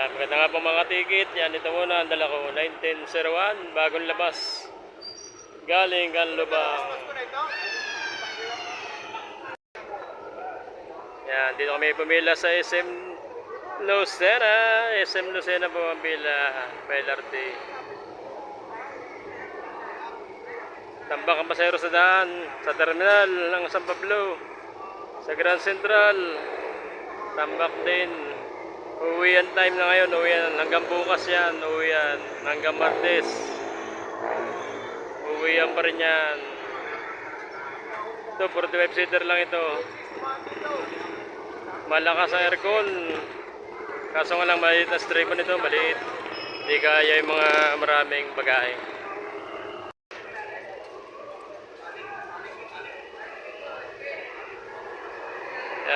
Maganda nga po mga ticket. Yan, ito muna ang dala ko. 1901, bagong labas. Galing Canlubang. Yan, dito kami pumila sa SM Lucena. SM Lucena po ang pila. PLRT. Tambak ang pasero sa daan. Sa terminal ng San Pablo. Sa Grand Central. Tambak din. Uwian time na ngayon. Uwian hanggang bukas yan. Uwian hanggang Martes. Uwian pa rin yan. Ito, 45-seater lang ito. Malakas ang aircon. Kaso nga lang maliit na stripo nito. Maliit. Hindi kaya yung mga maraming bagahe.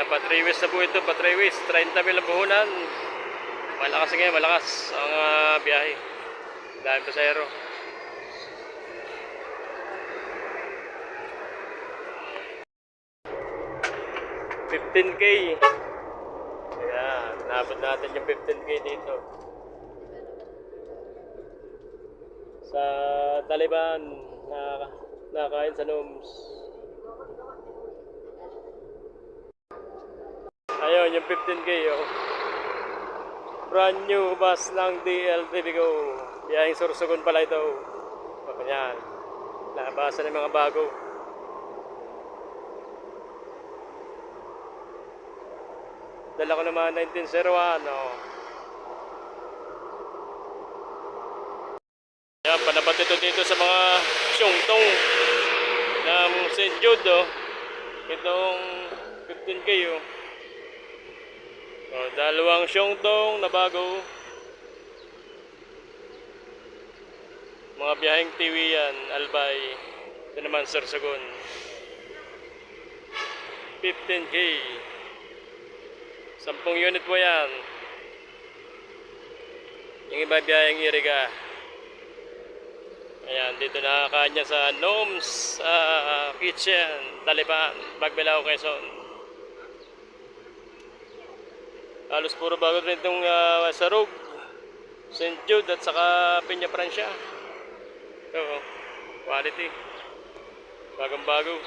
Pa-3 na po ito, pa-3 30 mil ang puhunan. Malakas ngayon, malakas ang biyahe. Dahil pasahero. $15K. Ayan, naabot natin yung 15K dito. Sa Taliban, nakain sa Noms. Ayun, yung 15K, oh. Brand new bus ng DLTV Go. Biyaheng Sorsogon pala ito. O, yan. Labasan ng mga bago. Dala ko naman 1901, oh. Yan, panabat ito dito sa mga syongtong ng St. Jude, oh. Itong 15K, oh. Oh, dalawang syongtong na bago. Mga biyaheng tiwi yan, Albay. Ito naman Sorsogon. 15K. 10 unit po yan. Yung iba biyaheng Iriga. Ayan, dito nakakanya sa Noms Kitchen, Taliban, Bagbilao, Quezon. Halos puro bago rin itong Sarug, St. Jude at saka Peña Francia. Ito, quality. Bagong bago.